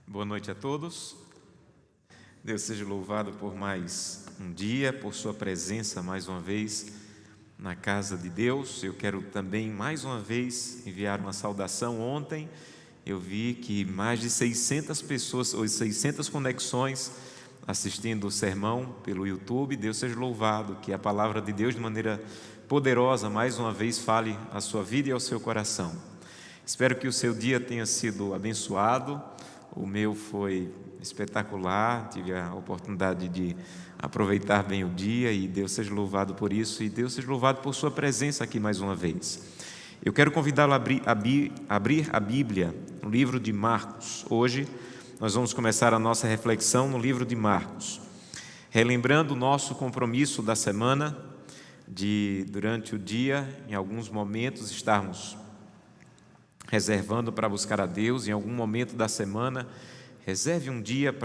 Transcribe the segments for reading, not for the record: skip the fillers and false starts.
Boa noite a todos. Deus seja louvado por mais um dia, por sua presença mais uma vez na casa de Deus. Eu quero também mais uma vez enviar uma saudação. Ontem eu vi que mais de 600 pessoas, ou 600 conexões assistindo o sermão pelo YouTube. Deus seja louvado, que a palavra de Deus de maneira poderosa mais uma vez fale à sua vida e ao seu coração. Espero que o seu dia tenha sido abençoado. O meu foi espetacular, tive a oportunidade de aproveitar bem o dia e Deus seja louvado por isso e Deus seja louvado por sua presença aqui mais uma vez. Eu quero convidá-lo a abrir a Bíblia no livro de Marcos. Hoje nós vamos começar a nossa reflexão no livro de Marcos, relembrando o nosso compromisso da semana de, durante o dia, em alguns momentos, estarmos reservando para buscar a Deus. Em algum momento da semana, reserve um dia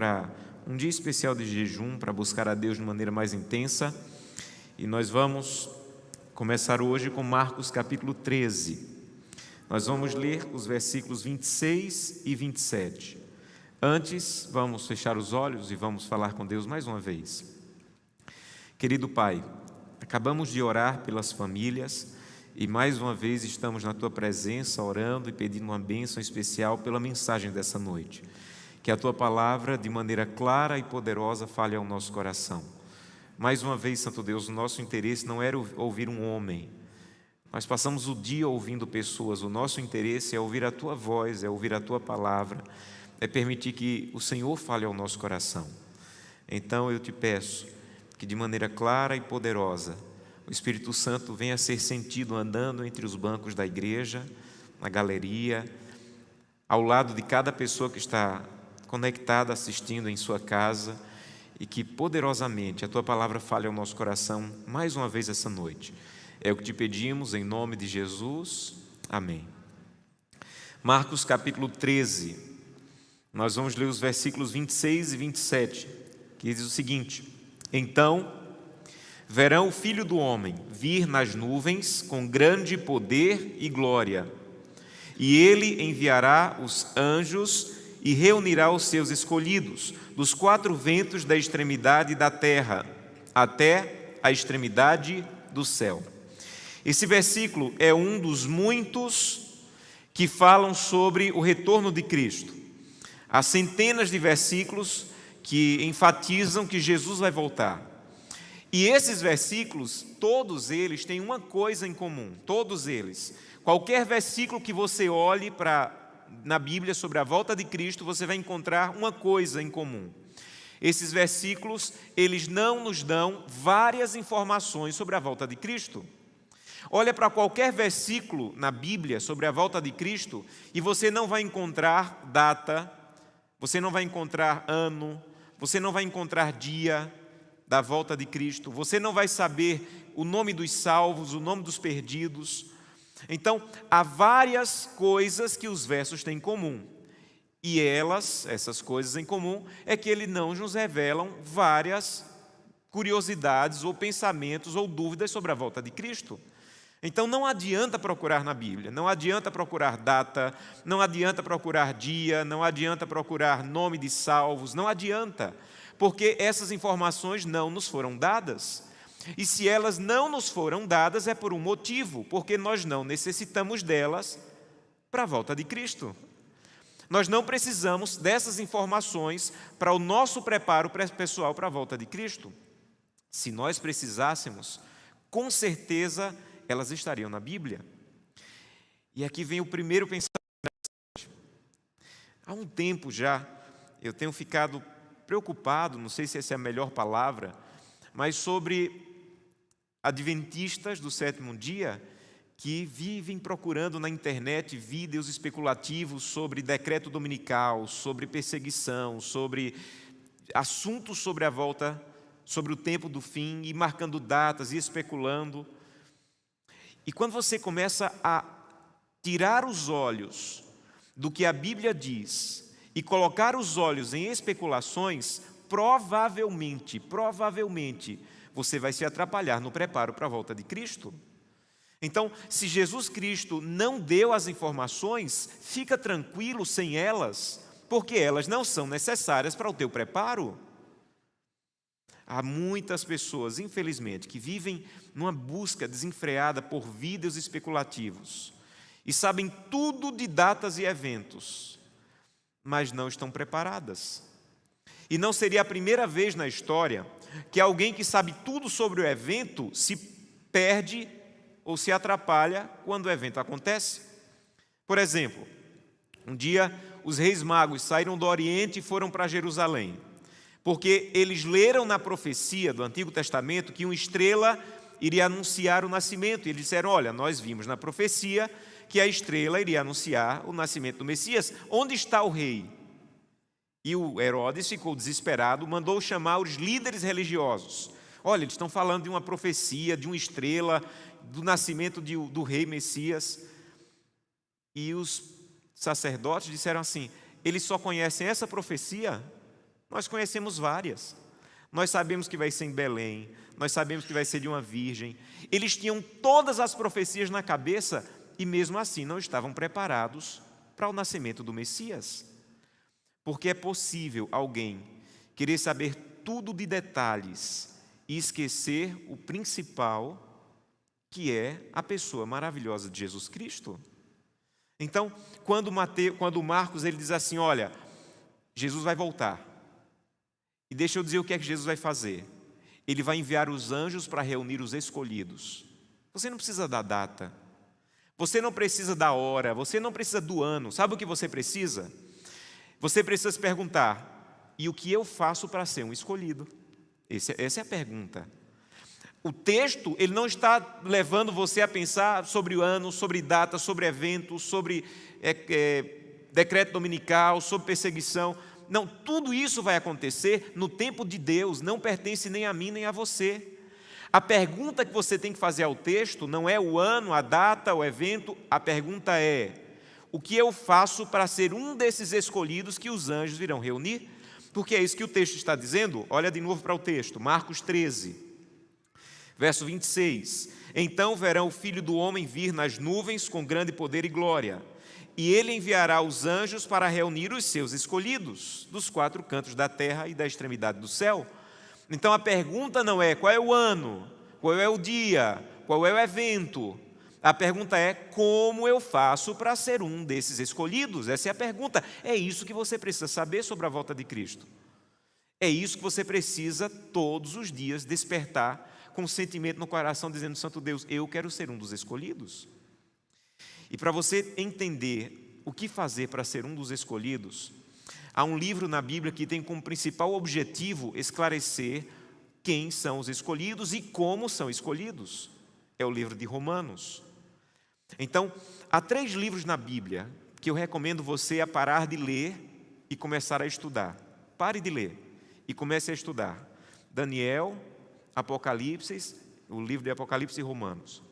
especial de jejum para buscar a Deus de maneira mais intensa. E nós vamos começar hoje com Marcos capítulo 13. Nós vamos ler os versículos 26 e 27. Antes, vamos fechar os olhos e vamos falar com Deus mais uma vez. Querido Pai, acabamos de orar pelas famílias e mais uma vez estamos na Tua presença orando e pedindo uma bênção especial pela mensagem dessa noite. Que a Tua palavra, de maneira clara e poderosa, fale ao nosso coração. Mais uma vez, Santo Deus, o nosso interesse não era ouvir um homem. Nós passamos o dia ouvindo pessoas. O nosso interesse é ouvir a Tua voz, é ouvir a Tua palavra, é permitir que o Senhor fale ao nosso coração. Então eu te peço que de maneira clara e poderosa o Espírito Santo venha a ser sentido andando entre os bancos da igreja, na galeria, ao lado de cada pessoa que está conectada, assistindo em sua casa, e que poderosamente a Tua palavra fale ao nosso coração mais uma vez essa noite. É o que te pedimos em nome de Jesus. Amém. Marcos capítulo 13, nós vamos ler os versículos 26 e 27, que diz o seguinte: Então verão o Filho do Homem vir nas nuvens com grande poder e glória, e Ele enviará os anjos e reunirá os seus escolhidos dos quatro ventos da extremidade da terra até a extremidade do céu. Esse versículo é um dos muitos que falam sobre o retorno de Cristo. Há centenas de versículos que enfatizam que Jesus vai voltar. E esses versículos, todos eles têm uma coisa em comum, todos eles. Qualquer versículo que você olhe na Bíblia sobre a volta de Cristo, você vai encontrar uma coisa em comum. Esses versículos, eles não nos dão várias informações sobre a volta de Cristo. Olha para qualquer versículo na Bíblia sobre a volta de Cristo e você não vai encontrar data, você não vai encontrar ano, você não vai encontrar dia da volta de Cristo, você não vai saber o nome dos salvos, o nome dos perdidos. Então, há várias coisas que os versos têm em comum. E essas coisas em comum, é que eles não nos revelam várias curiosidades ou pensamentos ou dúvidas sobre a volta de Cristo. Então não adianta procurar na Bíblia, não adianta procurar data, não adianta procurar dia, não adianta procurar nome de salvos, não adianta, porque essas informações não nos foram dadas. E se elas não nos foram dadas é por um motivo, porque nós não necessitamos delas para a volta de Cristo. Nós não precisamos dessas informações para o nosso preparo pessoal para a volta de Cristo. Se nós precisássemos, com certeza elas estariam na Bíblia. E aqui vem o primeiro pensamento. Há um tempo já, eu tenho ficado preocupado, não sei se essa é a melhor palavra, mas sobre adventistas do sétimo dia que vivem procurando na internet vídeos especulativos sobre decreto dominical, sobre perseguição, sobre assuntos sobre a volta, sobre o tempo do fim, e marcando datas e especulando. E quando você começa a tirar os olhos do que a Bíblia diz e colocar os olhos em especulações, provavelmente, você vai se atrapalhar no preparo para a volta de Cristo. Então, se Jesus Cristo não deu as informações, fica tranquilo sem elas, porque elas não são necessárias para o teu preparo. Há muitas pessoas, infelizmente, que vivem numa busca desenfreada por vídeos especulativos e sabem tudo de datas e eventos, mas não estão preparadas. E não seria a primeira vez na história que alguém que sabe tudo sobre o evento se perde ou se atrapalha quando o evento acontece. Por exemplo, um dia os reis magos saíram do Oriente e foram para Jerusalém, porque eles leram na profecia do Antigo Testamento que uma estrela iria anunciar o nascimento. E eles disseram, olha, nós vimos na profecia que a estrela iria anunciar o nascimento do Messias. Onde está o rei? E o Herodes ficou desesperado, mandou chamar os líderes religiosos. Olha, eles estão falando de uma profecia, de uma estrela, do nascimento do rei Messias. E os sacerdotes disseram assim, eles só conhecem essa profecia? Nós conhecemos várias. Nós sabemos que vai ser em Belém, nós sabemos que vai ser de uma virgem. Eles tinham todas as profecias na cabeça e mesmo assim não estavam preparados para o nascimento do Messias. Porque é possível alguém querer saber tudo de detalhes e esquecer o principal, que é a pessoa maravilhosa de Jesus Cristo. Então, quando Marcos ele diz assim, olha, Jesus vai voltar. E deixa eu dizer o que é que Jesus vai fazer. Ele vai enviar os anjos para reunir os escolhidos. Você não precisa da data. Você não precisa da hora. Você não precisa do ano. Sabe o que você precisa? Você precisa se perguntar, e o que eu faço para ser um escolhido? Essa é a pergunta. O texto, ele não está levando você a pensar sobre o ano, sobre data, sobre evento, sobre decreto dominical, sobre perseguição. Não, tudo isso vai acontecer no tempo de Deus, não pertence nem a mim nem a você. A pergunta que você tem que fazer ao texto não é o ano, a data, o evento, a pergunta é, o que eu faço para ser um desses escolhidos que os anjos virão reunir? Porque é isso que o texto está dizendo. Olha de novo para o texto, Marcos 13, verso 26. Então verão o Filho do Homem vir nas nuvens com grande poder e glória. E ele enviará os anjos para reunir os seus escolhidos, dos quatro cantos da terra e da extremidade do céu. Então a pergunta não é qual é o ano, qual é o dia, qual é o evento. A pergunta é como eu faço para ser um desses escolhidos? Essa é a pergunta. É isso que você precisa saber sobre a volta de Cristo. É isso que você precisa todos os dias despertar com um sentimento no coração dizendo, Santo Deus, eu quero ser um dos escolhidos. E para você entender o que fazer para ser um dos escolhidos, há um livro na Bíblia que tem como principal objetivo esclarecer quem são os escolhidos e como são escolhidos. É o livro de Romanos. Então, há 3 livros na Bíblia que eu recomendo você a parar de ler e começar a estudar. Pare de ler e comece a estudar. Daniel, Apocalipse, o livro de Apocalipse e Romanos.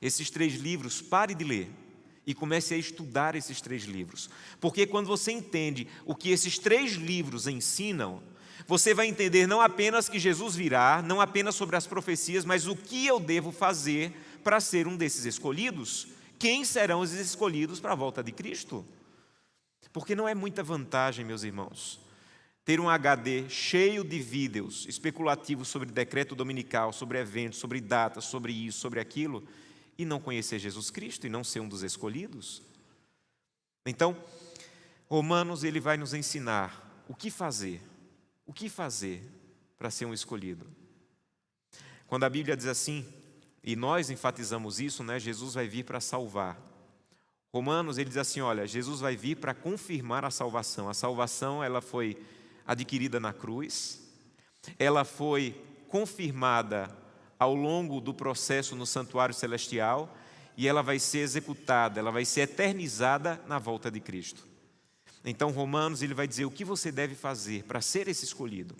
Esses 3 livros, pare de ler e comece a estudar esses 3 livros. Porque quando você entende o que esses 3 livros ensinam, você vai entender não apenas que Jesus virá, não apenas sobre as profecias, mas o que eu devo fazer para ser um desses escolhidos. Quem serão os escolhidos para a volta de Cristo? Porque não é muita vantagem, meus irmãos, ter um HD cheio de vídeos especulativos sobre decreto dominical, sobre eventos, sobre datas, sobre isso, sobre aquilo, e não conhecer Jesus Cristo e não ser um dos escolhidos. Então, Romanos ele vai nos ensinar o que fazer para ser um escolhido. Quando a Bíblia diz assim, e nós enfatizamos isso, né? Jesus vai vir para salvar. Romanos ele diz assim, olha, Jesus vai vir para confirmar a salvação. A salvação ela foi adquirida na cruz, ela foi confirmada ao longo do processo no santuário celestial e ela vai ser executada, ela vai ser eternizada na volta de Cristo. Então Romanos ele vai dizer o que você deve fazer para ser esse escolhido.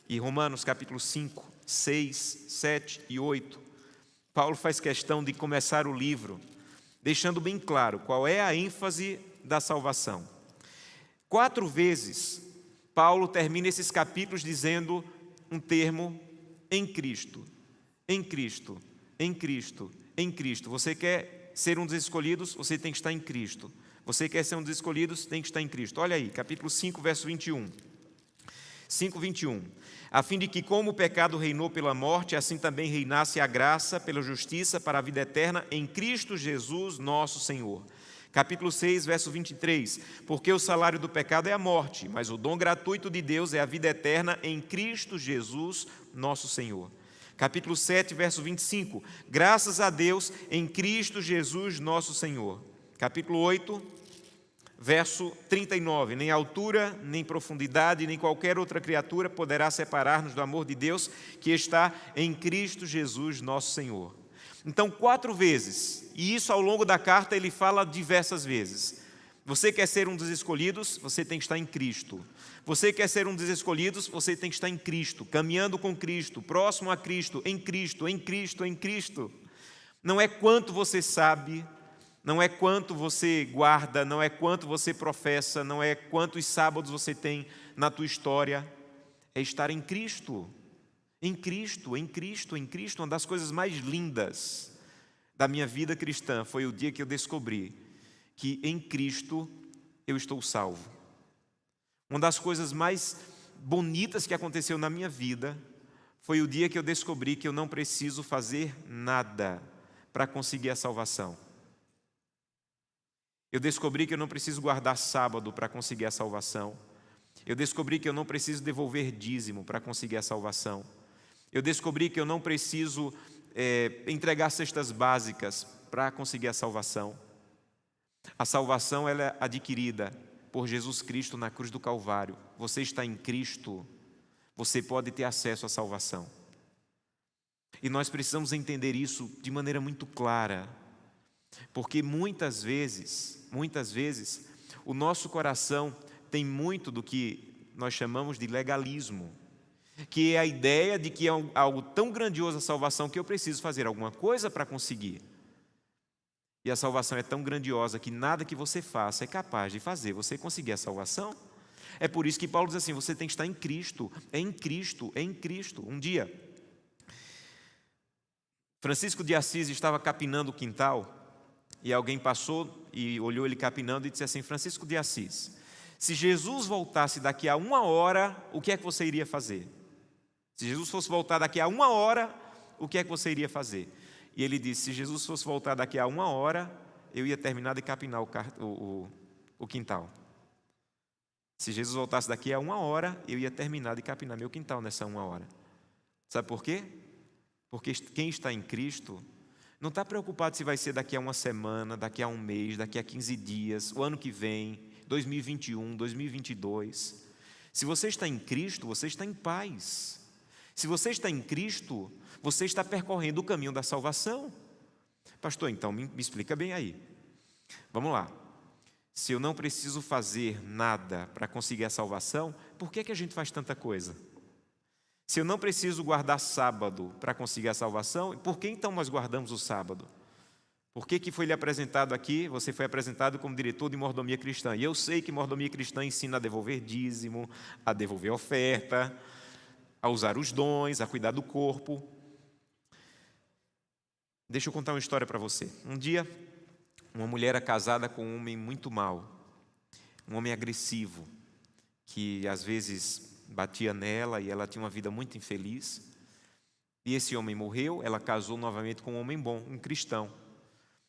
E Romanos capítulo 5, 6, 7 e 8, Paulo faz questão de começar o livro deixando bem claro qual é a ênfase da salvação. 4 vezes Paulo termina esses capítulos dizendo um termo em Cristo, em Cristo, em Cristo, em Cristo. Você quer ser um dos escolhidos, você tem que estar em Cristo. Você quer ser um dos escolhidos, tem que estar em Cristo. Olha aí, capítulo 5, verso 21. 5:21. A fim de que, como o pecado reinou pela morte, assim também reinasse a graça pela justiça para a vida eterna em Cristo Jesus, nosso Senhor. Capítulo 6, verso 23. Porque o salário do pecado é a morte, mas o dom gratuito de Deus é a vida eterna em Cristo Jesus, nosso Senhor. Capítulo 7, verso 25. Graças a Deus em Cristo Jesus, nosso Senhor. Capítulo 8, verso 39. Nem altura, nem profundidade, nem qualquer outra criatura poderá separar-nos do amor de Deus que está em Cristo Jesus, nosso Senhor. Então, 4 vezes, e isso ao longo da carta ele fala diversas vezes. Você quer ser um dos escolhidos, você tem que estar em Cristo. Você quer ser um dos escolhidos, você tem que estar em Cristo, caminhando com Cristo, próximo a Cristo, em Cristo, em Cristo, em Cristo. Não é quanto você sabe, não é quanto você guarda, não é quanto você professa, não é quantos sábados você tem na tua história, é estar em Cristo. Em Cristo, em Cristo, em Cristo. Uma das coisas mais lindas da minha vida cristã foi o dia que eu descobri que em Cristo eu estou salvo. Uma das coisas mais bonitas que aconteceu na minha vida foi o dia que eu descobri que eu não preciso fazer nada para conseguir a salvação. Eu descobri que eu não preciso guardar sábado para conseguir a salvação. Eu descobri que eu não preciso devolver dízimo para conseguir a salvação. Eu descobri que eu não preciso entregar cestas básicas para conseguir a salvação. A salvação ela é adquirida por Jesus Cristo na cruz do Calvário. Você está em Cristo, você pode ter acesso à salvação. E nós precisamos entender isso de maneira muito clara, porque muitas vezes, o nosso coração tem muito do que nós chamamos de legalismo, que é a ideia de que é algo tão grandioso a salvação que eu preciso fazer alguma coisa para conseguir. E a salvação é tão grandiosa que nada que você faça é capaz de fazer você conseguir a salvação. É por isso que Paulo diz assim, você tem que estar em Cristo, é em Cristo, é em Cristo. Um dia, Francisco de Assis estava capinando o quintal e alguém passou e olhou ele capinando e disse assim, Francisco de Assis, se Jesus voltasse daqui a 1 hora, o que é que você iria fazer? Se Jesus fosse voltar daqui a 1 hora, o que é que você iria fazer? E ele disse, se Jesus fosse voltar daqui a 1 hora, eu ia terminar de capinar o quintal. Se Jesus voltasse daqui a 1 hora, eu ia terminar de capinar meu quintal nessa 1 hora. Sabe por quê? Porque quem está em Cristo não está preocupado se vai ser daqui a 1 semana, daqui a 1 mês, daqui a 15 dias, o ano que vem, 2021, 2022. Se você está em Cristo, você está em paz. Se você está em Cristo, você está percorrendo o caminho da salvação. Pastor, então me explica bem aí. Vamos lá. Se eu não preciso fazer nada para conseguir a salvação, por que a gente faz tanta coisa? Se eu não preciso guardar sábado para conseguir a salvação, por que então nós guardamos o sábado? Por que foi lhe apresentado aqui? Você foi apresentado como diretor de mordomia cristã. E eu sei que mordomia cristã ensina a devolver dízimo, a devolver oferta, a usar os dons, a cuidar do corpo. Deixa eu contar uma história para você. Um dia, uma mulher era casada com um homem muito mau, um homem agressivo, que às vezes batia nela e ela tinha uma vida muito infeliz. E esse homem morreu, ela casou novamente com um homem bom, um cristão.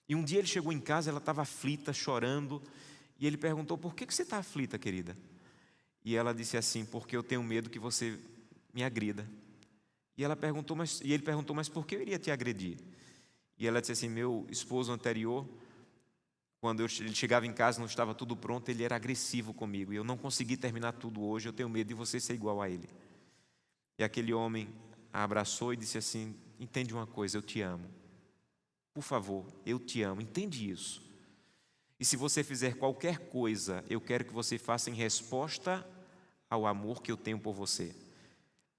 E um dia ele chegou em casa, ela estava aflita, chorando, e ele perguntou, por que você está aflita, querida? E ela disse assim, porque eu tenho medo que você me agrida. E ele perguntou, mas por que eu iria te agredir? E ela disse assim, meu esposo anterior, quando ele chegava em casa, não estava tudo pronto, ele era agressivo comigo, e eu não consegui terminar tudo hoje, eu tenho medo de você ser igual a ele. E aquele homem a abraçou e disse assim, entende uma coisa, eu te amo. Por favor, eu te amo, entende isso. E se você fizer qualquer coisa, eu quero que você faça em resposta ao amor que eu tenho por você.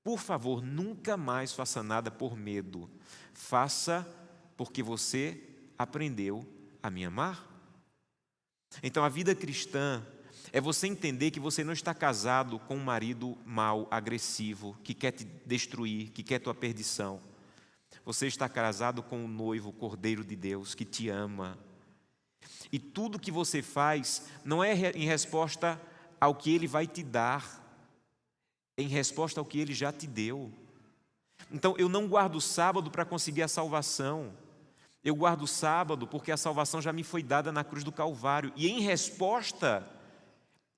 Por favor, nunca mais faça nada por medo. Faça porque você aprendeu a me amar. Então a vida cristã é você entender que você não está casado com um marido mau, agressivo, que quer te destruir, que quer tua perdição. Você está casado com um noivo, o Cordeiro de Deus, que te ama. E tudo que você faz não é em resposta ao que Ele vai te dar, é em resposta ao que Ele já te deu. Então, eu não guardo o sábado para conseguir a salvação. Eu guardo o sábado porque a salvação já me foi dada na cruz do Calvário. E em resposta,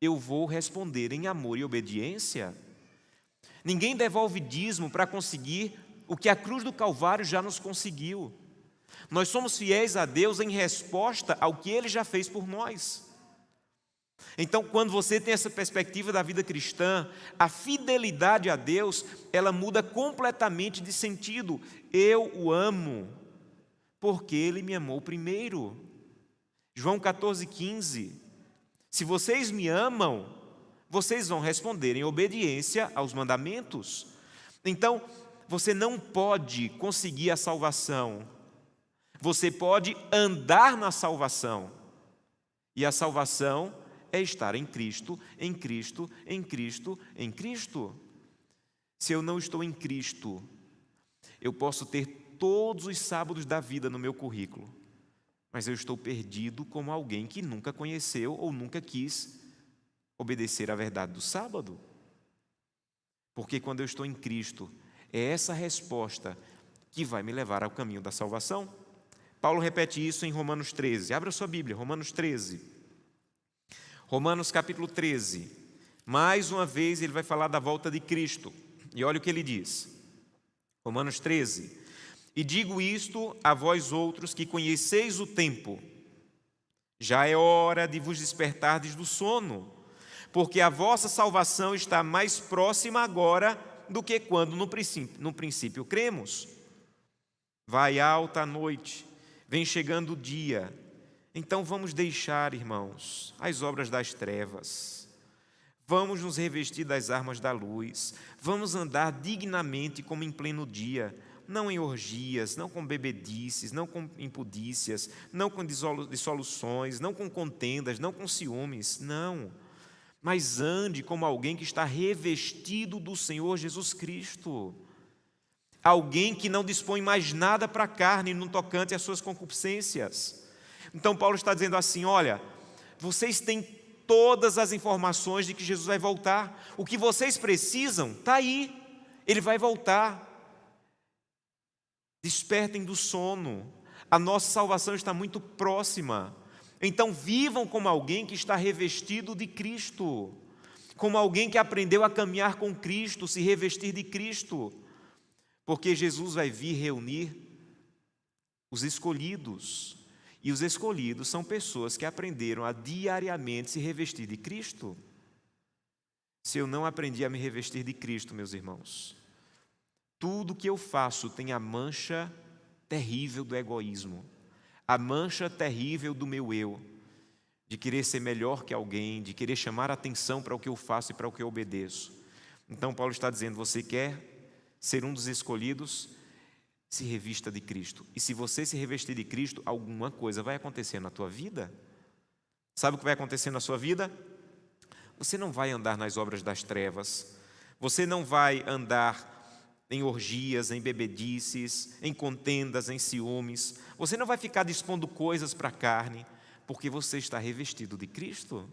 eu vou responder em amor e obediência. Ninguém devolve dízimo para conseguir o que a cruz do Calvário já nos conseguiu. Nós somos fiéis a Deus em resposta ao que Ele já fez por nós. Então, quando você tem essa perspectiva da vida cristã, a fidelidade a Deus, ela muda completamente de sentido. Eu o amo, porque Ele me amou primeiro. João 14,15. Se vocês me amam, vocês vão responder em obediência aos mandamentos. Então, você não pode conseguir a salvação. Você pode andar na salvação. E a salvação é estar em Cristo, em Cristo, em Cristo, em Cristo. Se eu não estou em Cristo, eu posso ter todos os sábados da vida no meu currículo, mas eu estou perdido como alguém que nunca conheceu ou nunca quis obedecer à verdade do sábado. Porque quando eu estou em Cristo, é essa resposta que vai me levar ao caminho da salvação. Paulo repete isso em Romanos 13. Abra sua Bíblia, Romanos 13. Romanos capítulo 13. Mais uma vez ele vai falar da volta de Cristo. E olha o que ele diz. Romanos 13. E digo isto a vós outros que conheceis o tempo. Já é hora de vos despertardes do sono, porque a vossa salvação está mais próxima agora do que quando no princípio cremos. Vai alta a noite, vem chegando o dia. Então vamos deixar, irmãos, as obras das trevas. Vamos nos revestir das armas da luz. Vamos andar dignamente como em pleno dia, não em orgias, não com bebedices, não com impudícias, não com dissoluções, não com contendas, não com ciúmes, não. Mas ande como alguém que está revestido do Senhor Jesus Cristo. Alguém que não dispõe mais nada para a carne no tocante às suas concupiscências. Então Paulo está dizendo assim, olha, vocês têm todas as informações de que Jesus vai voltar. O que vocês precisam está aí, Ele vai voltar. Despertem do sono, a nossa salvação está muito próxima. Então vivam como alguém que está revestido de Cristo, como alguém que aprendeu a caminhar com Cristo, se revestir de Cristo, porque Jesus vai vir reunir os escolhidos, e os escolhidos são pessoas que aprenderam a diariamente se revestir de Cristo. Se eu não aprendi a me revestir de Cristo, meus irmãos, tudo que eu faço tem a mancha terrível do egoísmo, a mancha terrível do meu eu, de querer ser melhor que alguém, de querer chamar a atenção para o que eu faço e para o que eu obedeço. Então Paulo está dizendo, você quer ser um dos escolhidos? Se revista de Cristo. E se você se revestir de Cristo, alguma coisa vai acontecer na tua vida. Sabe o que vai acontecer na sua vida? Você não vai andar nas obras das trevas. Você não vai andar em orgias, em bebedices, em contendas, em ciúmes. Você não vai ficar dispondo coisas para a carne, porque você está revestido de Cristo.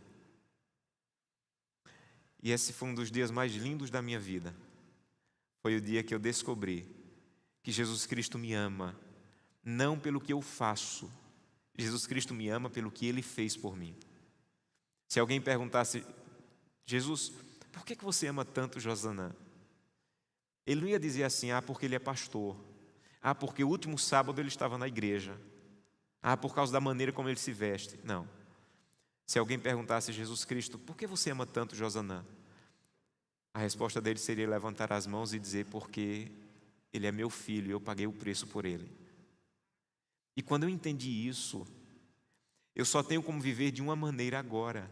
E esse foi um dos dias mais lindos da minha vida. Foi o dia que eu descobri que Jesus Cristo me ama, não pelo que eu faço. Jesus Cristo me ama pelo que Ele fez por mim. Se alguém perguntasse, Jesus, por que você ama tanto Josanã? Ele não ia dizer assim, porque ele é pastor. Porque o último sábado ele estava na igreja. Por causa da maneira como ele se veste. Não. Se alguém perguntasse, Jesus Cristo, por que você ama tanto Josanã? A resposta dele seria levantar as mãos e dizer, porque ele é meu filho e eu paguei o preço por ele. E quando eu entendi isso, eu só tenho como viver de uma maneira agora,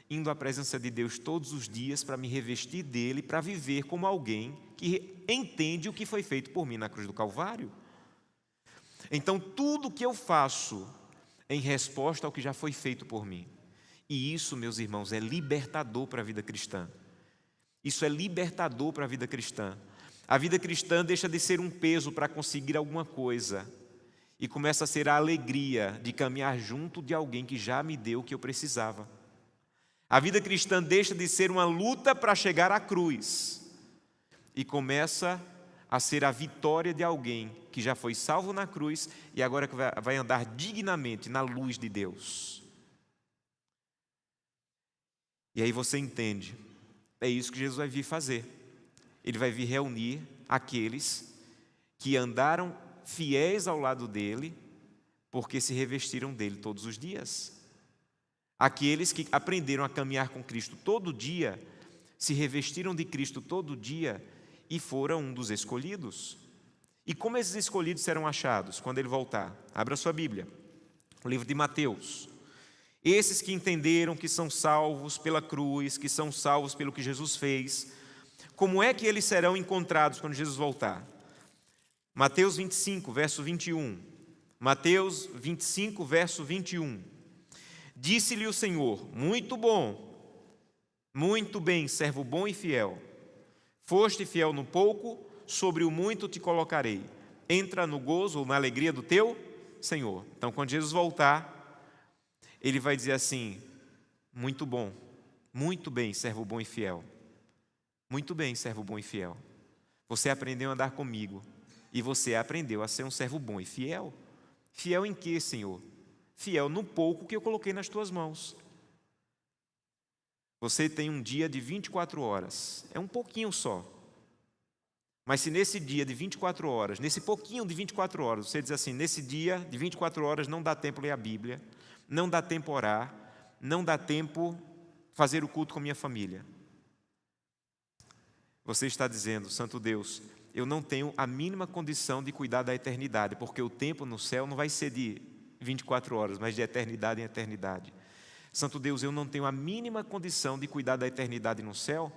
indo à presença de Deus todos os dias para me revestir dele, para viver como alguém que entende o que foi feito por mim na cruz do Calvário. Então tudo que eu faço é em resposta ao que já foi feito por mim. E isso, meus irmãos, é libertador para a vida cristã. Isso é libertador para a vida cristã. A vida cristã deixa de ser um peso para conseguir alguma coisa e começa a ser a alegria de caminhar junto de alguém que já me deu o que eu precisava. A vida cristã deixa de ser uma luta para chegar à cruz e começa a ser a vitória de alguém que já foi salvo na cruz e agora vai andar dignamente na luz de Deus. E aí você entende, é isso que Jesus vai vir fazer. Ele vai vir reunir aqueles que andaram fiéis ao lado dele, porque se revestiram dele todos os dias. Aqueles que aprenderam a caminhar com Cristo todo dia, se revestiram de Cristo todo dia e foram um dos escolhidos. E como esses escolhidos serão achados quando ele voltar? Abra sua Bíblia, o livro de Mateus. Esses que entenderam que são salvos pela cruz, que são salvos pelo que Jesus fez, como é que eles serão encontrados quando Jesus voltar? Mateus 25, verso 21. Mateus 25, verso 21. Disse-lhe o Senhor: muito bom, muito bem, servo bom e fiel. Foste fiel no pouco, sobre o muito te colocarei. Entra no gozo ou na alegria do teu Senhor. Então, quando Jesus voltar, ele vai dizer assim: muito bom, muito bem, servo bom e fiel. Muito bem, servo bom e fiel. Você aprendeu a andar comigo e você aprendeu a ser um servo bom e fiel. Fiel em quê, Senhor? Fiel no pouco que eu coloquei nas tuas mãos. Você tem um dia de 24 horas, é um pouquinho só. Mas se nesse dia de 24 horas, nesse pouquinho de 24 horas, você diz assim: nesse dia de 24 horas não dá tempo ler a Bíblia, não dá tempo orar, não dá tempo fazer o culto com a minha família. Você está dizendo: Santo Deus, eu não tenho a mínima condição de cuidar da eternidade, porque o tempo no céu não vai ser de 24 horas, mas de eternidade em eternidade. Santo Deus, eu não tenho a mínima condição de cuidar da eternidade no céu,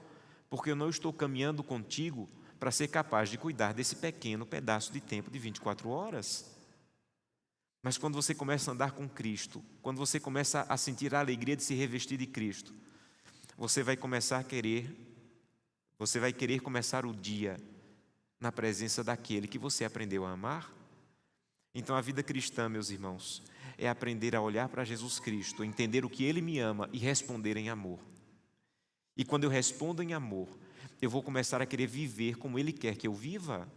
porque eu não estou caminhando contigo para ser capaz de cuidar desse pequeno pedaço de tempo de 24 horas. Mas quando você começa a andar com Cristo, quando você começa a sentir a alegria de se revestir de Cristo, você vai querer começar o dia na presença daquele que você aprendeu a amar. Então a vida cristã, meus irmãos, é aprender a olhar para Jesus Cristo, entender o que Ele me ama e responder em amor. E quando eu respondo em amor, eu vou começar a querer viver como Ele quer que eu viva.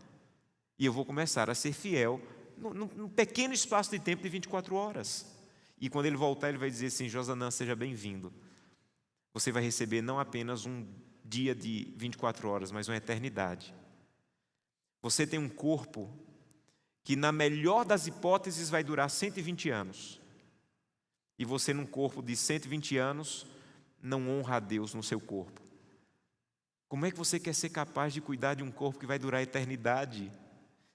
E eu vou começar a ser fiel num pequeno espaço de tempo de 24 horas. E quando Ele voltar, Ele vai dizer assim: Josanã, seja bem-vindo. Você vai receber não apenas um dia de 24 horas, mas uma eternidade. Você tem um corpo que, na melhor das hipóteses, vai durar 120 anos. E você, num corpo de 120 anos, não honra a Deus no seu corpo. Como é que você quer ser capaz de cuidar de um corpo que vai durar a eternidade,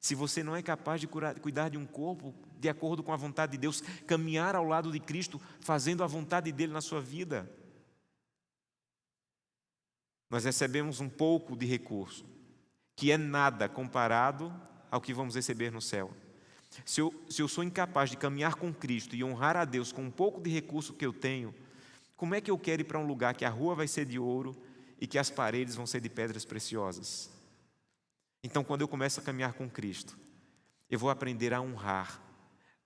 se você não é capaz de cuidar de um corpo de acordo com a vontade de Deus, caminhar ao lado de Cristo, fazendo a vontade dEle na sua vida? Nós recebemos um pouco de recurso, que é nada comparado ao que vamos receber no céu. Se eu sou incapaz de caminhar com Cristo e honrar a Deus com um pouco de recurso que eu tenho, como é que eu quero ir para um lugar que a rua vai ser de ouro e que as paredes vão ser de pedras preciosas? Então, quando eu começo a caminhar com Cristo, eu vou aprender a honrar,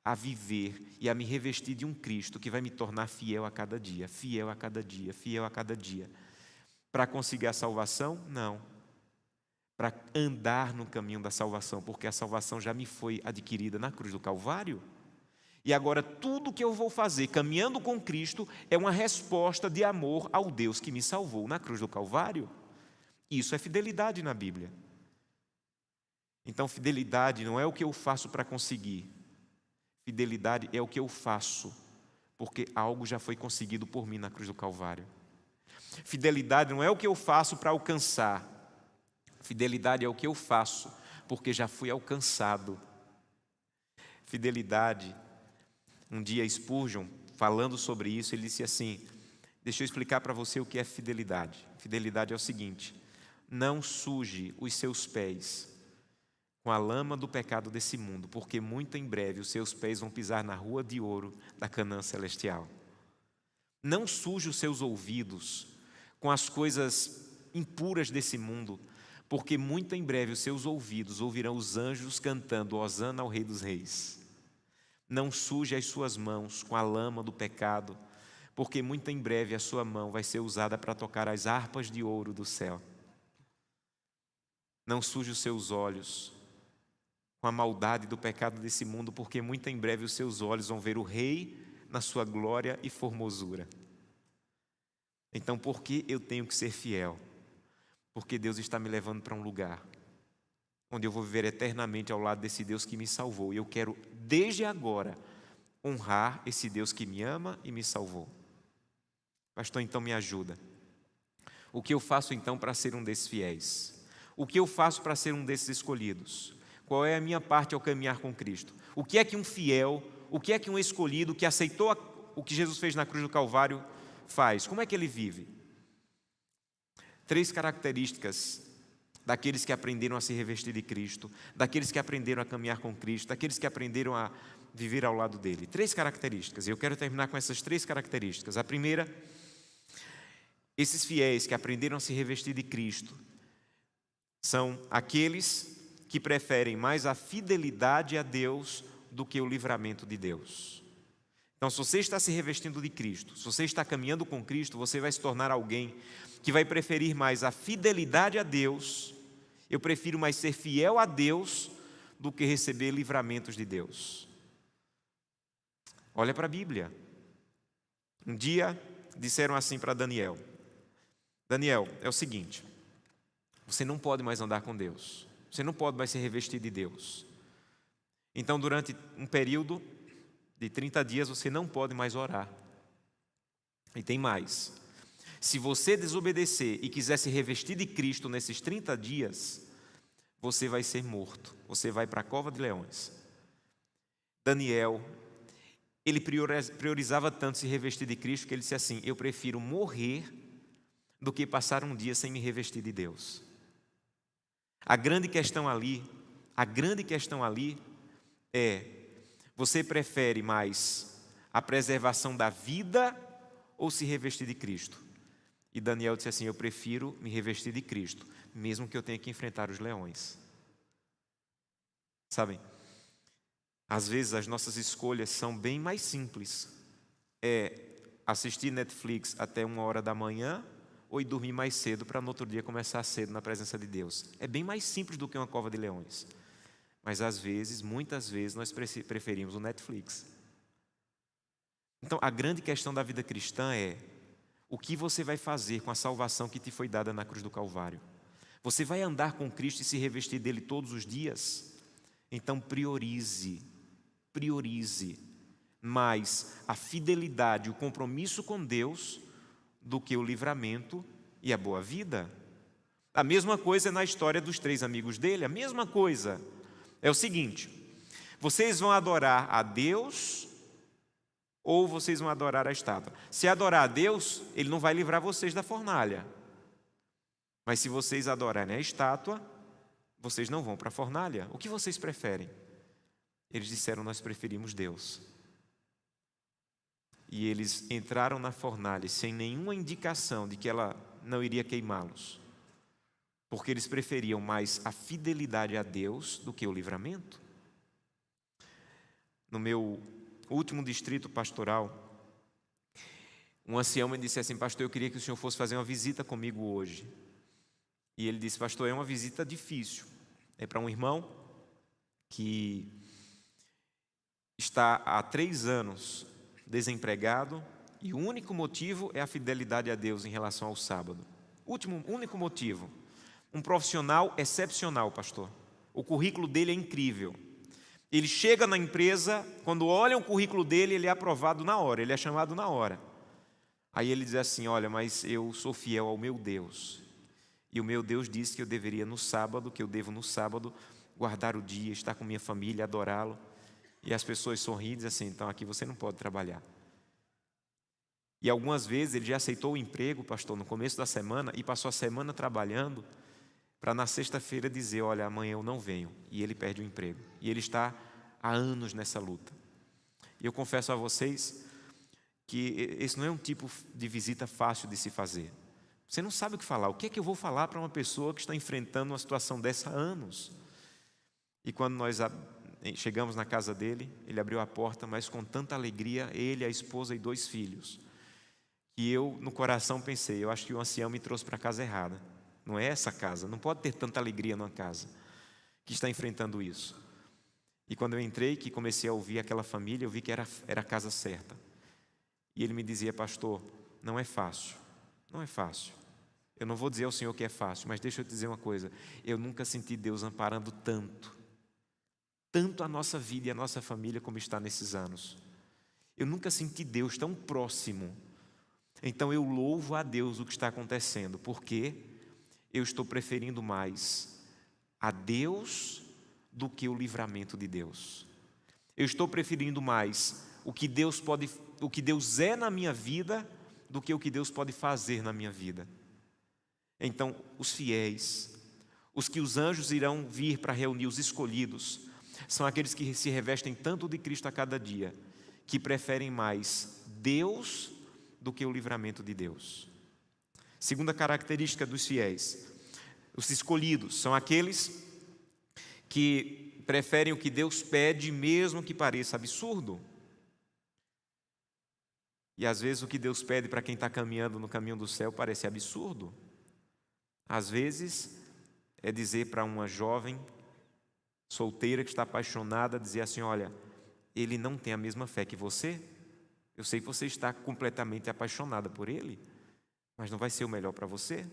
a viver e a me revestir de um Cristo que vai me tornar fiel a cada dia, fiel a cada dia, fiel a cada dia. Para conseguir a salvação? Não. Para andar no caminho da salvação, porque a salvação já me foi adquirida na cruz do Calvário. E agora tudo que eu vou fazer caminhando com Cristo é uma resposta de amor ao Deus que me salvou na cruz do Calvário. Isso é fidelidade na Bíblia. Então, fidelidade não é o que eu faço para conseguir. Fidelidade é o que eu faço, porque algo já foi conseguido por mim na cruz do Calvário. Fidelidade não é o que eu faço para alcançar. Fidelidade é o que eu faço, porque já fui alcançado. Fidelidade, um dia Spurgeon, falando sobre isso, ele disse assim: deixa eu explicar para você o que é fidelidade. Fidelidade é o seguinte: não suje os seus pés com a lama do pecado desse mundo, porque muito em breve os seus pés vão pisar na rua de ouro da Canaã celestial. Não suje os seus ouvidos com as coisas impuras desse mundo, porque muito em breve os seus ouvidos ouvirão os anjos cantando Hosana ao Rei dos Reis. Não suje as suas mãos com a lama do pecado, porque muito em breve a sua mão vai ser usada para tocar as harpas de ouro do céu. Não suje os seus olhos com a maldade do pecado desse mundo, porque muito em breve os seus olhos vão ver o Rei na sua glória e formosura. Então, por que eu tenho que ser fiel? Porque Deus está me levando para um lugar onde eu vou viver eternamente ao lado desse Deus que me salvou. E eu quero, desde agora, honrar esse Deus que me ama e me salvou. Pastor, então me ajuda. O que eu faço então para ser um desses fiéis? O que eu faço para ser um desses escolhidos? Qual é a minha parte ao caminhar com Cristo? O que é que um fiel, o que é que um escolhido que aceitou o que Jesus fez na cruz do Calvário faz? Como é que ele vive? 3 características daqueles que aprenderam a se revestir de Cristo, daqueles que aprenderam a caminhar com Cristo, daqueles que aprenderam a viver ao lado dele. 3 características, e eu quero terminar com essas 3 características. A primeira, esses fiéis que aprenderam a se revestir de Cristo são aqueles que preferem mais a fidelidade a Deus do que o livramento de Deus. Então, se você está se revestindo de Cristo, se você está caminhando com Cristo, você vai se tornar alguém que vai preferir mais a fidelidade a Deus. Eu prefiro mais ser fiel a Deus do que receber livramentos de Deus. Olha para a Bíblia. Um dia disseram assim para Daniel: Daniel, é o seguinte, você não pode mais andar com Deus, você não pode mais se revestir de Deus. Então, durante um período de 30 dias, você não pode mais orar. E tem mais. Se você desobedecer e quiser se revestir de Cristo nesses 30 dias, você vai ser morto. Você vai para a cova de leões. Daniel, ele priorizava tanto se revestir de Cristo que ele disse assim: eu prefiro morrer do que passar um dia sem me revestir de Deus. A grande questão ali é: você prefere mais a preservação da vida ou se revestir de Cristo? E Daniel disse assim: eu prefiro me revestir de Cristo, mesmo que eu tenha que enfrentar os leões. Sabem, às vezes as nossas escolhas são bem mais simples. É assistir Netflix até 1h da manhã ou ir dormir mais cedo para no outro dia começar cedo na presença de Deus. É bem mais simples do que uma cova de leões. Mas às vezes, muitas vezes, nós preferimos o Netflix. Então, a grande questão da vida cristã é: o que você vai fazer com a salvação que te foi dada na cruz do Calvário? Você vai andar com Cristo e se revestir dele todos os dias? Então priorize mais a fidelidade, o compromisso com Deus, do que o livramento e a boa vida. A mesma coisa na história dos 3 amigos dele, a mesma coisa. É o seguinte: vocês vão adorar a Deus ou vocês vão adorar a estátua? Se adorar a Deus, ele não vai livrar vocês da fornalha. Mas se vocês adorarem a estátua, vocês não vão para a fornalha. O que vocês preferem? Eles disseram: nós preferimos Deus. E eles entraram na fornalha sem nenhuma indicação de que ela não iria queimá-los, porque eles preferiam mais a fidelidade a Deus do que o livramento. No meu último distrito pastoral, um ancião me disse assim: pastor, eu queria que o senhor fosse fazer uma visita comigo hoje. E ele disse: pastor, é uma visita difícil. É para um irmão que está há 3 anos desempregado e o único motivo é a fidelidade a Deus em relação ao sábado. Único motivo. Um profissional excepcional, pastor. O currículo dele é incrível. Ele chega na empresa, quando olham o currículo dele, ele é aprovado na hora, ele é chamado na hora. Aí ele diz assim: olha, mas eu sou fiel ao meu Deus. E o meu Deus disse que eu deveria no sábado, que eu devo no sábado guardar o dia, estar com minha família, adorá-lo. E as pessoas sorriem e dizem assim: então aqui você não pode trabalhar. E algumas vezes ele já aceitou o emprego, pastor, no começo da semana, e passou a semana trabalhando, para na sexta-feira dizer: olha, amanhã eu não venho. E ele perde o emprego. E ele está há anos nessa luta. E eu confesso a vocês que esse não é um tipo de visita fácil de se fazer. Você não sabe o que falar. O que é que eu vou falar para uma pessoa que está enfrentando uma situação dessa há anos? E quando nós Chegamos na casa dele, ele abriu a porta, mas com tanta alegria, ele, a esposa e 2 filhos, que eu, no coração, pensei, eu acho que o ancião me trouxe para a casa errada. Não é essa casa, não pode ter tanta alegria numa casa que está enfrentando isso. E quando eu entrei, que comecei a ouvir aquela família, eu vi que era a casa certa. E ele me dizia, pastor, não é fácil, não é fácil. Eu não vou dizer ao Senhor que é fácil, mas deixa eu te dizer uma coisa, eu nunca senti Deus amparando tanto a nossa vida e a nossa família como está nesses anos. Eu nunca senti Deus tão próximo. Então eu louvo a Deus o que está acontecendo, porque eu estou preferindo mais a Deus do que o livramento de Deus. Eu estou preferindo mais o que Deus é na minha vida do que o que Deus pode fazer na minha vida. Então, os fiéis, os que os anjos irão vir para reunir, os escolhidos, são aqueles que se revestem tanto de Cristo a cada dia, que preferem mais Deus do que o livramento de Deus. Segunda característica dos fiéis, os escolhidos, são aqueles que preferem o que Deus pede, mesmo que pareça absurdo. E às vezes o que Deus pede para quem está caminhando no caminho do céu parece absurdo. Às vezes é dizer para uma jovem solteira que está apaixonada, dizer assim, olha, ele não tem a mesma fé que você, eu sei que você está completamente apaixonada por ele, mas não vai ser o melhor para você.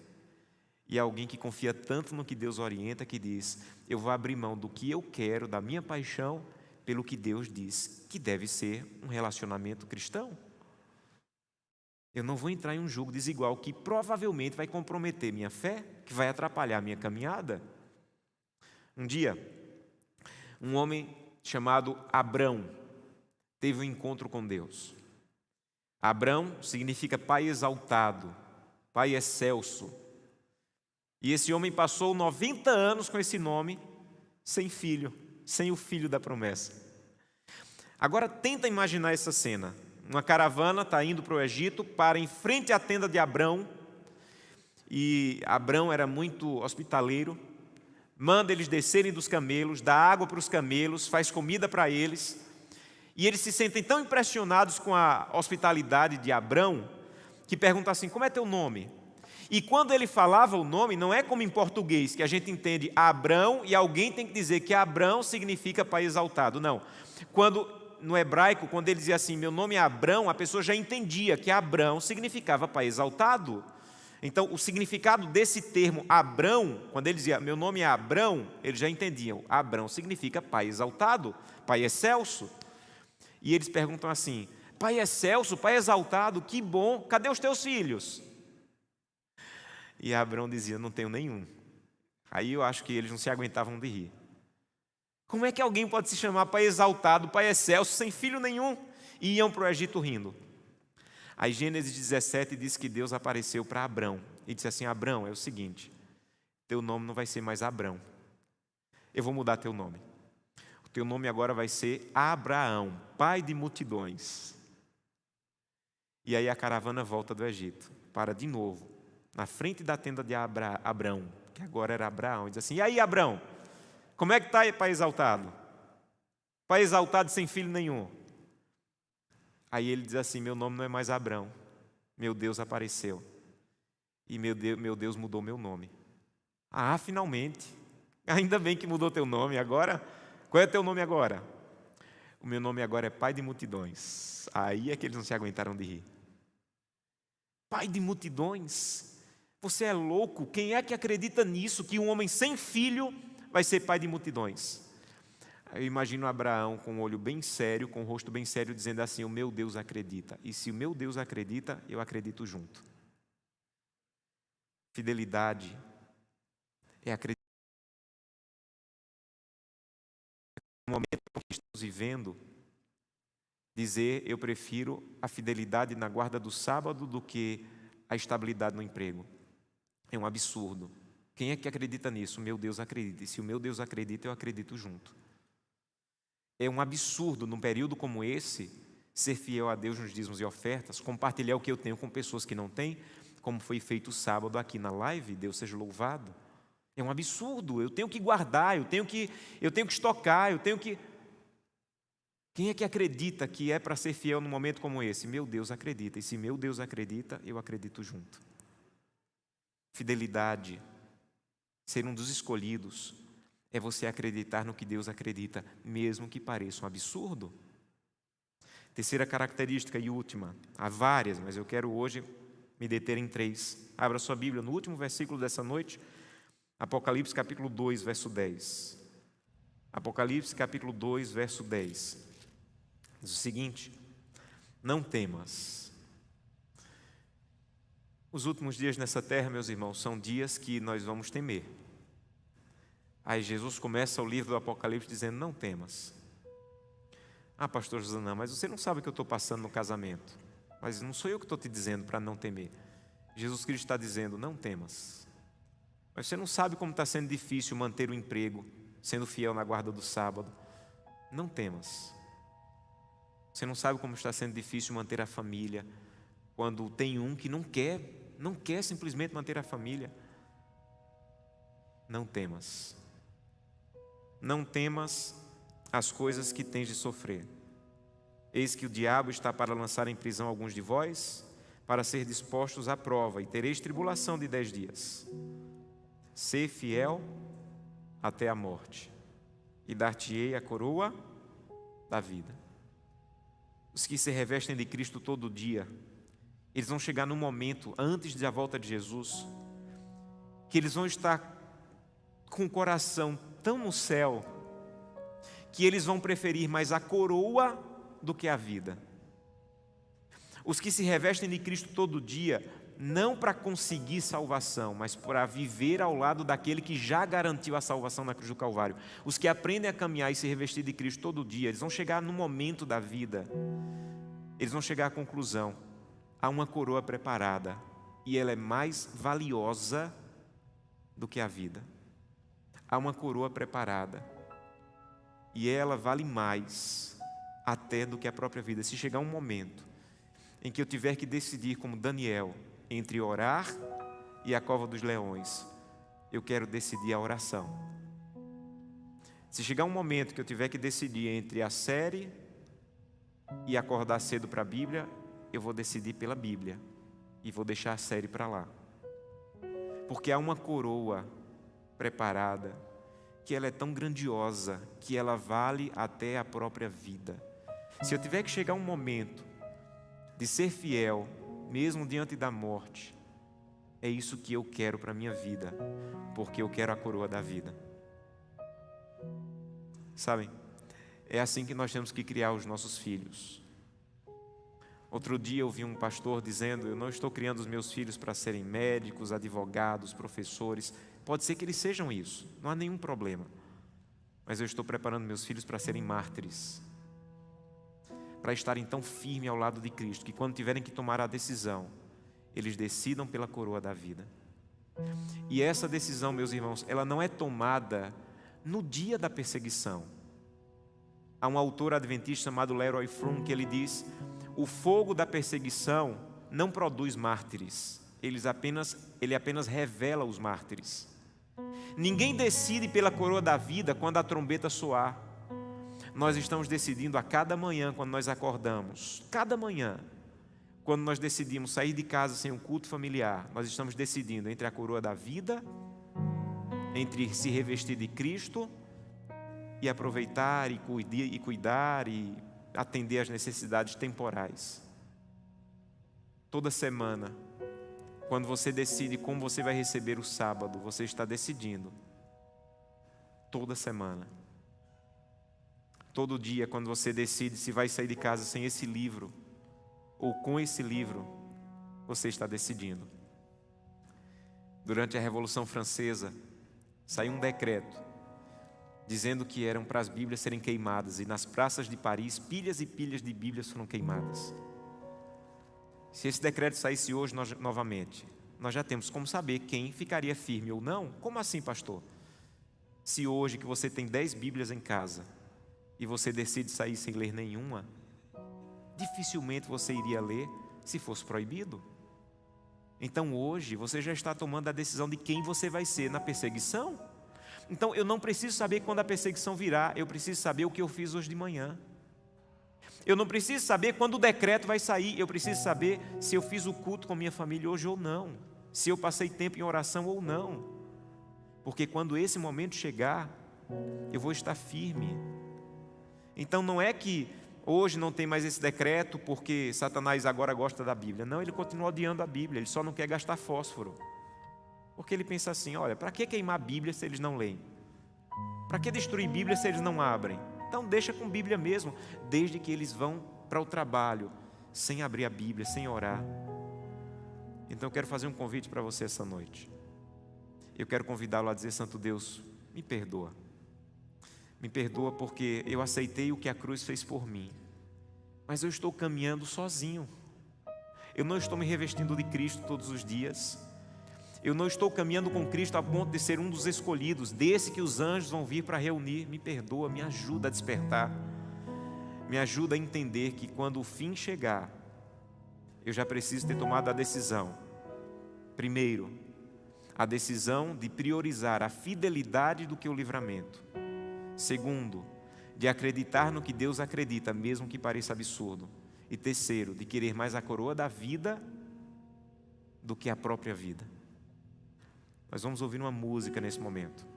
E é alguém que confia tanto no que Deus orienta, que diz, eu vou abrir mão do que eu quero, da minha paixão, pelo que Deus diz, que deve ser um relacionamento cristão. Eu não vou entrar em um jogo desigual que provavelmente vai comprometer minha fé, que vai atrapalhar a minha caminhada. Um dia, um homem chamado Abrão teve um encontro com Deus. Abrão significa pai exaltado, pai excelso. E esse homem passou 90 anos com esse nome, sem filho, sem o filho da promessa. Agora tenta imaginar essa cena. Uma caravana está indo para o Egito, para em frente à tenda de Abrão, e Abrão era muito hospitaleiro, manda eles descerem dos camelos, dá água para os camelos, faz comida para eles, e eles se sentem tão impressionados com a hospitalidade de Abrão, que perguntam assim, como é teu nome? E quando ele falava o nome, não é como em português, que a gente entende Abrão, e alguém tem que dizer que Abrão significa pai exaltado, não. No hebraico, quando ele dizia assim, meu nome é Abrão, a pessoa já entendia que Abrão significava pai exaltado. Então, o significado desse termo Abrão, quando ele dizia, meu nome é Abrão, eles já entendiam, Abrão significa pai exaltado, pai excelso. E eles perguntam assim, pai excelso, pai exaltado, que bom, cadê os teus filhos? E Abrão dizia, não tenho nenhum. Aí eu acho que eles não se aguentavam de rir. Como é que alguém pode se chamar pai exaltado, pai excelso, sem filho nenhum? E iam para o Egito rindo. Aí Gênesis 17 diz que Deus apareceu para Abrão e disse assim, Abrão, é o seguinte, teu nome não vai ser mais Abrão, eu vou mudar teu nome. O teu nome agora vai ser Abraão, pai de multidões. E aí a caravana volta do Egito, para de novo, na frente da tenda de Abrão, que agora era Abraão, e diz assim, e aí Abrão, como é que está aí, pai exaltado? Pai exaltado sem filho nenhum. Aí ele diz assim, meu nome não é mais Abrão, meu Deus apareceu. E meu Deus mudou meu nome. Ah, finalmente, ainda bem que mudou teu nome. Agora, qual é teu nome agora? O meu nome agora é pai de multidões. Aí é que eles não se aguentaram de rir. Pai de multidões? Você é louco? Quem é que acredita nisso, que um homem sem filho vai ser pai de multidões? Eu imagino Abraão com um olho bem sério, com o rosto bem sério, dizendo assim, o meu Deus acredita. E se o meu Deus acredita, eu acredito junto. Fidelidade é acreditar. No momento que estamos vivendo, dizer, eu prefiro a fidelidade na guarda do sábado do que a estabilidade no emprego. É um absurdo. Quem é que acredita nisso? O meu Deus acredita. E se o meu Deus acredita, eu acredito junto. É um absurdo, num período como esse, ser fiel a Deus nos dízimos e ofertas, compartilhar o que eu tenho com pessoas que não têm, como foi feito o sábado aqui na live, Deus seja louvado. É um absurdo, eu tenho que guardar, eu tenho que estocar, eu tenho que... Quem é que acredita que é para ser fiel num momento como esse? Meu Deus acredita, e se meu Deus acredita, eu acredito junto. Fidelidade, ser um dos escolhidos, é você acreditar no que Deus acredita, mesmo que pareça um absurdo. Terceira característica e última, há várias, mas eu quero hoje me deter em 3. Abra sua Bíblia no último versículo dessa noite, Apocalipse capítulo 2, verso 10. Apocalipse capítulo 2, verso 10. Diz o seguinte: não temas. Os últimos dias nessa terra, meus irmãos, são dias que nós vamos temer. Aí Jesus começa o livro do Apocalipse dizendo: não temas. Ah, pastor José, não, mas você não sabe o que eu estou passando no casamento. Mas não sou eu que estou te dizendo para não temer. Jesus Cristo está dizendo: não temas. Mas você não sabe como está sendo difícil manter o emprego, sendo fiel na guarda do sábado. Não temas. Você não sabe como está sendo difícil manter a família, quando tem um que não quer simplesmente manter a família. Não temas. Não temas as coisas que tens de sofrer. Eis que o diabo está para lançar em prisão alguns de vós, para ser dispostos à prova, e tereis tribulação de 10 dias. Sê fiel até a morte, e dar-te-ei a coroa da vida. Os que se revestem de Cristo todo dia, eles vão chegar num momento, antes da volta de Jesus, que eles vão estar com o coração tão no céu, que eles vão preferir mais a coroa do que a vida. Os que se revestem de Cristo todo dia, não para conseguir salvação, mas para viver ao lado daquele que já garantiu a salvação na cruz do Calvário. Os que aprendem a caminhar e se revestir de Cristo todo dia, eles vão chegar no momento da vida, eles vão chegar à conclusão: há uma coroa preparada, e ela é mais valiosa do que a vida. Há uma coroa preparada, e ela vale mais até do que a própria vida. Se chegar um momento em que eu tiver que decidir, como Daniel, entre orar e a cova dos leões, eu quero decidir a oração. Se chegar um momento que eu tiver que decidir entre a série e acordar cedo para a Bíblia, eu vou decidir pela Bíblia e vou deixar a série para lá. Porque há uma coroa preparada, que ela é tão grandiosa, que ela vale até a própria vida. Se eu tiver que chegar um momento de ser fiel, mesmo diante da morte, é isso que eu quero para a minha vida, porque eu quero a coroa da vida. Sabem, é assim que nós temos que criar os nossos filhos. Outro dia eu vi um pastor dizendo: eu não estou criando os meus filhos para serem médicos, advogados, professores. Pode ser que eles sejam isso, não há nenhum problema. Mas eu estou preparando meus filhos para serem mártires, para estarem tão firmes ao lado de Cristo, que quando tiverem que tomar a decisão, eles decidam pela coroa da vida. E essa decisão, meus irmãos, ela não é tomada no dia da perseguição. Há um autor adventista chamado Leroy Froom que ele diz: o fogo da perseguição não produz mártires, ele apenas revela os mártires. Ninguém decide pela coroa da vida quando a trombeta soar. Nós estamos decidindo a cada manhã, quando nós acordamos, cada manhã, quando nós decidimos sair de casa sem um culto familiar, nós estamos decidindo entre a coroa da vida, entre se revestir de Cristo e aproveitar e cuidar e atender às necessidades temporais. Toda semana, quando você decide como você vai receber o sábado, você está decidindo. Toda semana. Todo dia, quando você decide se vai sair de casa sem esse livro ou com esse livro, você está decidindo. Durante a Revolução Francesa, saiu um decreto dizendo que eram para as Bíblias serem queimadas, e nas praças de Paris, pilhas e pilhas de Bíblias foram queimadas. Se esse decreto saísse hoje novamente, nós já temos como saber quem ficaria firme ou não. Como assim, pastor? Se hoje que você tem 10 Bíblias em casa e você decide sair sem ler nenhuma, dificilmente você iria ler se fosse proibido. Então hoje você já está tomando a decisão de quem você vai ser na perseguição. Então eu não preciso saber quando a perseguição virá, eu preciso saber o que eu fiz hoje de manhã. Eu não preciso saber quando o decreto vai sair, eu preciso saber se eu fiz o culto com minha família hoje ou não, se eu passei tempo em oração ou não, porque quando esse momento chegar, eu vou estar firme. Então não é que hoje não tem mais esse decreto porque Satanás agora gosta da Bíblia. Não, ele continua odiando a Bíblia, ele só não quer gastar fósforo. Porque ele pensa assim, olha, para que queimar a Bíblia se eles não leem? Para que destruir a Bíblia se eles não abrem? Então deixa com Bíblia mesmo, desde que eles vão para o trabalho, sem abrir a Bíblia, sem orar. Então eu quero fazer um convite para você essa noite. Eu quero convidá-lo a dizer: Santo Deus, me perdoa. Me perdoa porque eu aceitei o que a cruz fez por mim, mas eu estou caminhando sozinho. Eu não estou me revestindo de Cristo todos os dias. Eu não estou caminhando com Cristo a ponto de ser um dos escolhidos, desse que os anjos vão vir para reunir. Me perdoa, me ajuda a despertar. Me ajuda a entender que quando o fim chegar, eu já preciso ter tomado a decisão. Primeiro, a decisão de priorizar a fidelidade do que o livramento. Segundo, de acreditar no que Deus acredita, mesmo que pareça absurdo. E terceiro, de querer mais a coroa da vida do que a própria vida. Nós vamos ouvir uma música nesse momento.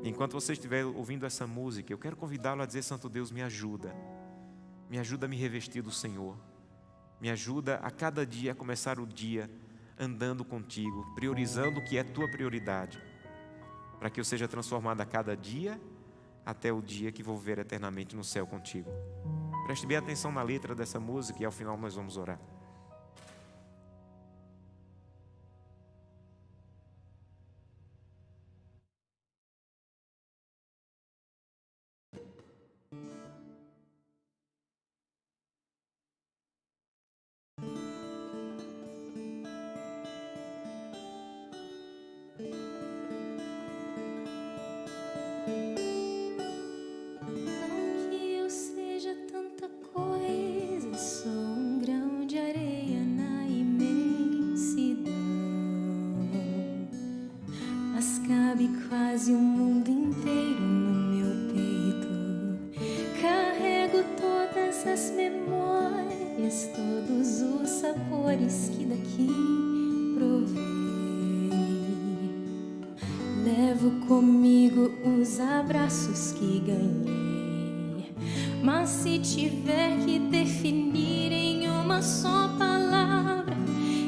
Enquanto você estiver ouvindo essa música, eu quero convidá-lo a dizer: Santo Deus, me ajuda. Me ajuda a me revestir do Senhor. Me ajuda a cada dia a começar o dia andando contigo, priorizando o que é tua prioridade, para que eu seja transformado a cada dia, até o dia que vou viver eternamente no céu contigo. Preste bem atenção na letra dessa música e ao final nós vamos orar. Quase o mundo inteiro no meu peito. Carrego todas as memórias, todos os sabores que daqui provei. Levo comigo os abraços que ganhei. Mas se tiver que definir em uma só palavra,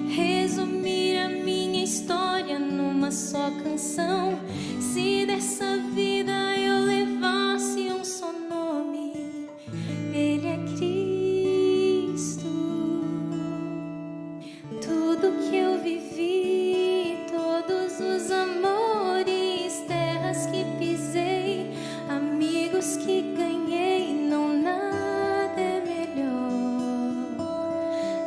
resumir a minha história numa só canção, se dessa vida eu levasse um só nome, Ele é Cristo. Tudo que eu vivi, todos os amores, terras que pisei, amigos que ganhei, não nada é melhor,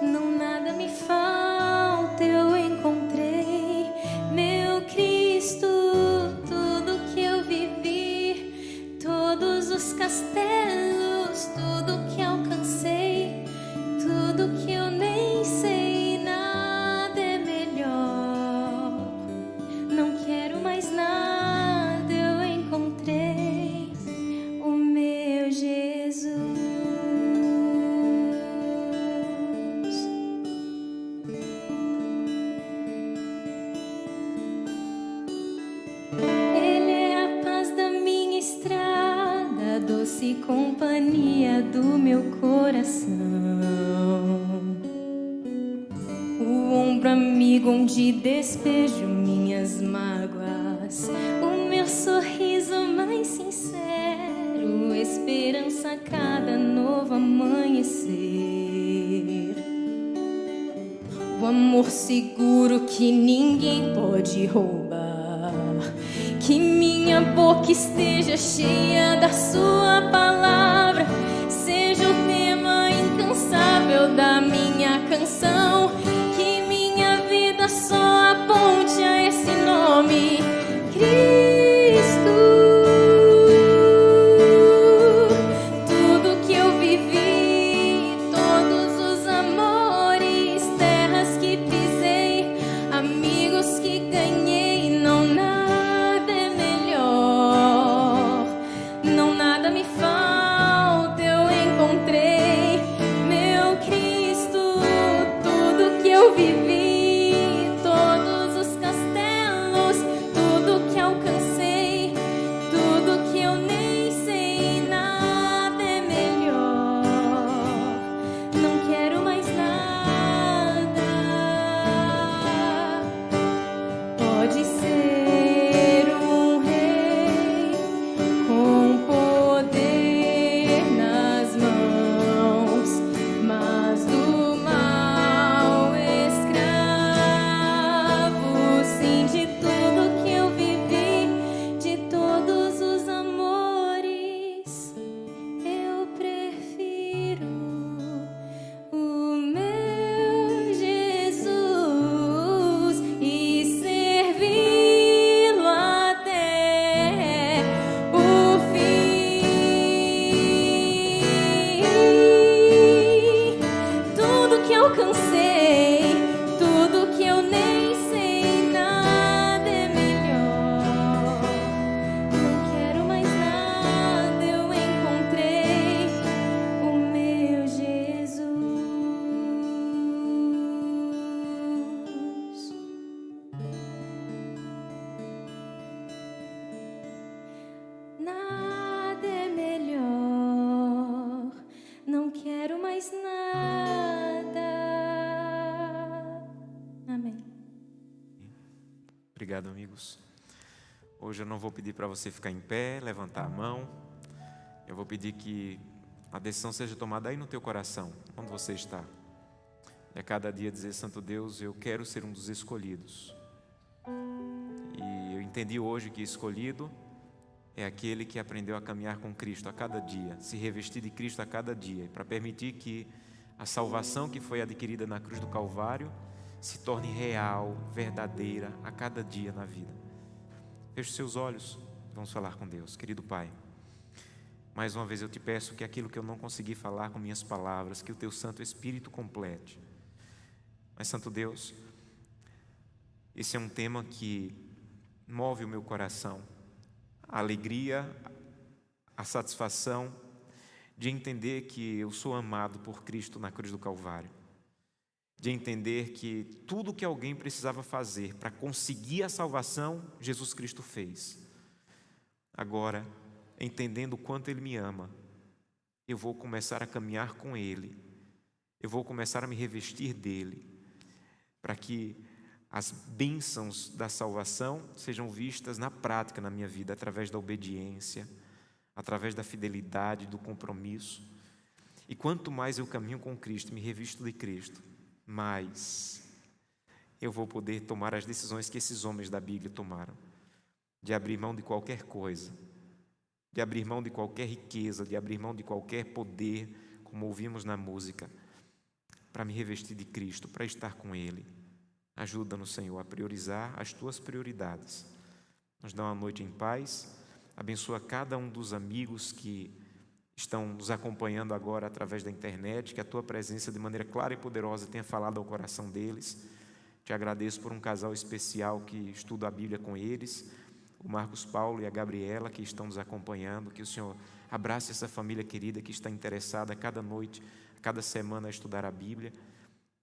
não nada me falta, eu encontrei meu Cristo. Os castelos, tudo que alcancei, tudo que eu nem sei, nada é melhor. Não quero mais nada, eu encontrei o meu Jesus. Ele é a paz da minha estrada, doce companhia do meu coração, o ombro amigo onde despejo minhas mágoas, o meu sorriso mais sincero, esperança a cada novo amanhecer, o amor seguro que ninguém pode roubar. Que minha boca esteja cheia da sua palavra, seja o tema incansável da minha canção, que minha vida só aponte a esse nome, Cristo. Tudo que eu vivi, todos os amores, terras que pisei, amigos que ganhei, não nada me falta, eu encontrei Obrigado, amigos. Hoje eu não vou pedir para você ficar em pé, levantar a mão. Eu vou pedir que a decisão seja tomada aí no teu coração, onde você está. E a cada dia dizer: Santo Deus, eu quero ser um dos escolhidos. E eu entendi hoje que escolhido é aquele que aprendeu a caminhar com Cristo a cada dia, se revestir de Cristo a cada dia, para permitir que a salvação que foi adquirida na cruz do Calvário se torne real, verdadeira a cada dia na vida. Feche os seus olhos, vamos falar com Deus. Querido Pai, mais uma vez eu te peço que aquilo que eu não consegui falar com minhas palavras, que o teu Santo Espírito complete. Mas, Santo Deus, esse é um tema que move o meu coração, a alegria, a satisfação de entender que eu sou amado por Cristo na cruz do Calvário, de entender que tudo que alguém precisava fazer para conseguir a salvação, Jesus Cristo fez. Agora, entendendo o quanto Ele me ama, eu vou começar a caminhar com Ele, eu vou começar a me revestir dEle, para que as bênçãos da salvação sejam vistas na prática na minha vida, através da obediência, através da fidelidade, do compromisso. E quanto mais eu caminho com Cristo, me revisto de Cristo, mais eu vou poder tomar as decisões que esses homens da Bíblia tomaram, de abrir mão de qualquer coisa, de abrir mão de qualquer riqueza, de abrir mão de qualquer poder, como ouvimos na música, para me revestir de Cristo, para estar com Ele. Ajuda-nos, Senhor, a priorizar as Tuas prioridades. Nos dá uma noite em paz. Abençoa cada um dos amigos que estão nos acompanhando agora através da internet, que a Tua presença de maneira clara e poderosa tenha falado ao coração deles. Te agradeço por um casal especial que estuda a Bíblia com eles, o Marcos Paulo e a Gabriela, que estão nos acompanhando. Que o Senhor abrace essa família querida que está interessada a cada noite, a cada semana a estudar a Bíblia.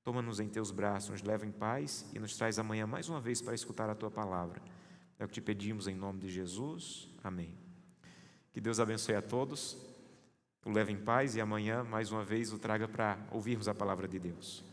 Toma-nos em Teus braços, nos leva em paz e nos traz amanhã mais uma vez para escutar a Tua palavra. É o que te pedimos em nome de Jesus. Amém. Que Deus abençoe a todos, o leve em paz e amanhã mais uma vez o traga para ouvirmos a palavra de Deus.